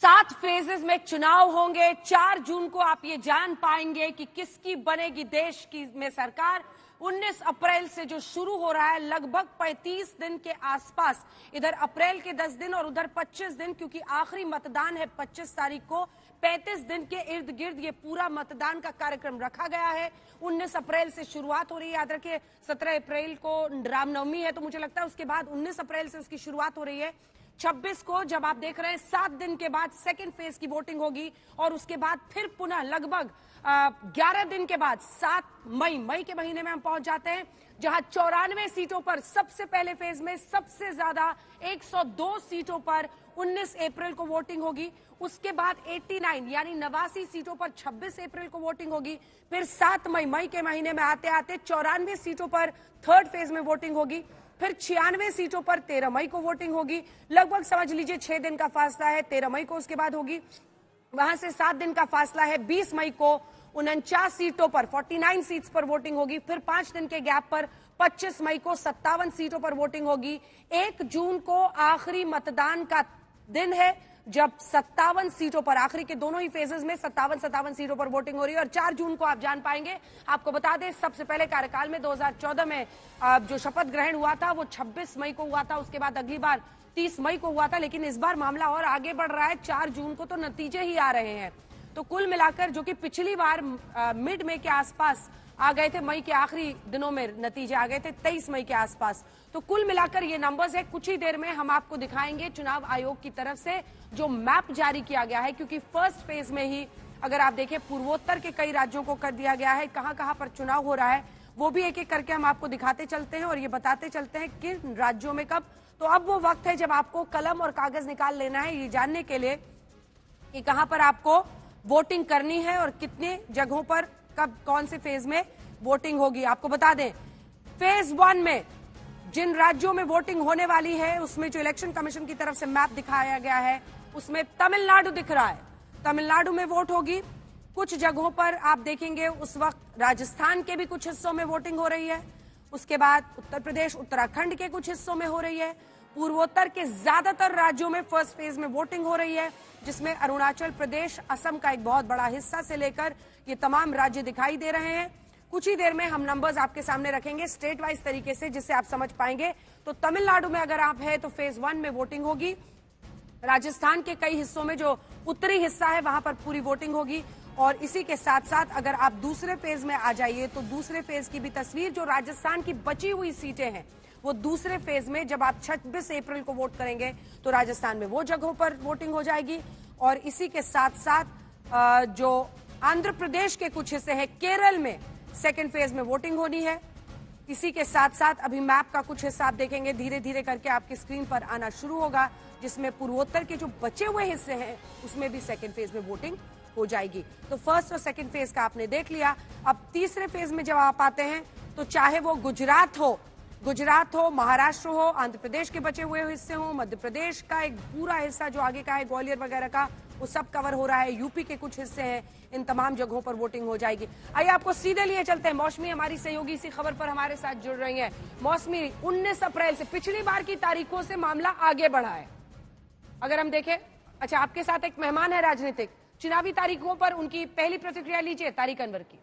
7 phases में चुनाव होंगे। 4 जून को आप ये जान पाएंगे कि किसकी बनेगी देश की में सरकार। 19 अप्रैल से जो शुरू हो रहा है, लगभग 35 दिन के आसपास, इधर अप्रैल के 10 दिन और उधर 25 दिन, क्योंकि आखिरी मतदान है 25 तारीख को। 35 दिन के इर्द गिर्द ये पूरा मतदान का कार्यक्रम रखा गया है। 19 अप्रैल से शुरुआत हो रही है। याद रखिए 17 अप्रैल को रामनवमी है, तो मुझे लगता है उसके बाद 19 अप्रैल से उसकी शुरुआत हो रही है। 26 को जब आप देख रहे हैं 7 दिन के बाद सेकेंड फेज की वोटिंग होगी और उसके बाद फिर पुनः लगभग 11 दिन के बाद 7 मई के महीने में हम पहुंच जाते हैं, जहां 94 सीटों पर सबसे पहले फेज में सबसे ज्यादा 102 सीटों पर 19 अप्रैल को वोटिंग होगी। उसके बाद 89 यानी 89 सीटों पर 26 अप्रैल को वोटिंग होगी। फिर 7 मई के महीने में आते आते 94 सीटों पर थर्ड फेज में वोटिंग होगी। फिर 96 सीटों पर 13 मई को वोटिंग होगी। लगभग समझ लीजिए 6 दिन का फासला है। 13 मई को उसके बाद होगी। वहां से 7 दिन का फासला है। 20 मई को 49 सीटों पर 49 सीट्स पर वोटिंग होगी। फिर 5 दिन के गैप पर 25 मई को 57 सीटों पर वोटिंग होगी। 1 जून को आखिरी मतदान का दिन है, जब 57 सीटों पर, आखिरी के दोनों ही फेजेस में 57 सीटों पर वोटिंग हो रही है। और 4 जून को आप जान पाएंगे। आपको बता दें, सबसे पहले कार्यकाल में 2014 में जो शपथ ग्रहण हुआ था वो 26 मई को हुआ था। उसके बाद अगली बार 30 मई को हुआ था, लेकिन इस बार मामला और आगे बढ़ रहा है। 4 जून को तो नतीजे ही आ रहे हैं। तो कुल मिलाकर, जो कि पिछली बार मिड मई के आसपास आ गए थे, मई के आखिरी दिनों में नतीजे आ गए थे 23 मई के आसपास। तो कुल मिलाकर ये नंबर्स है। कुछ ही देर में हम आपको दिखाएंगे चुनाव आयोग की तरफ से जो मैप जारी किया गया है, क्योंकि फर्स्ट फेज में ही अगर आप देखें पूर्वोत्तर के कई राज्यों को कर दिया गया है। कहां कहां पर चुनाव हो रहा है वो भी एक एक करके हम आपको दिखाते चलते हैं और ये बताते चलते हैं किन राज्यों में कब। तो अब वो वक्त है जब आपको कलम और कागज निकाल लेना है, ये जानने के लिए कि कहां पर आपको वोटिंग करनी है और कितने जगहों पर कब कौन से फेज में वोटिंग होगी। आपको बता दें, फेज 1 में जिन राज्यों में वोटिंग होने वाली है उसमें जो इलेक्शन कमीशन की तरफ से मैप दिखाया गया है उसमें तमिलनाडु दिख रहा है। तमिलनाडु में वोट होगी। कुछ जगहों पर आप देखेंगे उस वक्त राजस्थान के भी कुछ हिस्सों में वोटिंग हो रही है। उसके बाद उत्तर प्रदेश, उत्तराखंड के कुछ हिस्सों में हो रही है। पूर्वोत्तर के ज्यादातर राज्यों में फर्स्ट फेज में वोटिंग हो रही है, जिसमें अरुणाचल प्रदेश, असम का एक बहुत बड़ा हिस्सा से लेकर ये तमाम राज्य दिखाई दे रहे हैं। कुछ ही देर में हम नंबर्स आपके सामने रखेंगे स्टेट वाइज तरीके से, जिससे आप समझ पाएंगे। तो तमिलनाडु में अगर आप है तो फेज 1 में वोटिंग होगी। राजस्थान के कई हिस्सों में जो उत्तरी हिस्सा है वहां पर पूरी वोटिंग होगी। और इसी के साथ साथ अगर आप दूसरे फेज में आ जाइए तो दूसरे फेज की भी तस्वीर, जो राजस्थान की बची हुई सीटें हैं वो दूसरे फेज में जब आप 26 अप्रैल को वोट करेंगे तो राजस्थान में वो जगहों पर वोटिंग हो जाएगी। और इसी के साथ साथ जो आंध्र प्रदेश के कुछ हिस्से हैं, केरल में सेकेंड फेज में वोटिंग होनी है। इसी के साथ साथ अभी मैप का कुछ हिस्सा आप देखेंगे धीरे धीरे करके आपकी स्क्रीन पर आना शुरू होगा, जिसमें पूर्वोत्तर के जो बचे हुए हिस्से हैं उसमें भी सेकेंड फेज में वोटिंग हो जाएगी। तो फर्स्ट और सेकेंड फेज का आपने देख लिया। अब तीसरे फेज में जब आप आते हैं तो चाहे वो गुजरात हो, महाराष्ट्र हो, आंध्र प्रदेश के बचे हुए हिस्से हो, मध्य प्रदेश का एक पूरा हिस्सा जो आगे का है ग्वालियर वगैरह का, वो सब कवर हो रहा है। यूपी के कुछ हिस्से हैं, इन तमाम जगहों पर वोटिंग हो जाएगी। आइए आपको सीधे लिए चलते हैं। मौसमी हमारी सहयोगी इसी खबर पर हमारे साथ जुड़ रही हैं। मौसमी, 19 अप्रैल से पिछली बार की तारीखों से मामला आगे बढ़ा है अगर हम देखें। अच्छा, आपके साथ एक मेहमान है राजनीतिक, चुनावी तारीखों पर उनकी पहली प्रतिक्रिया लीजिए तारिक अनवर की।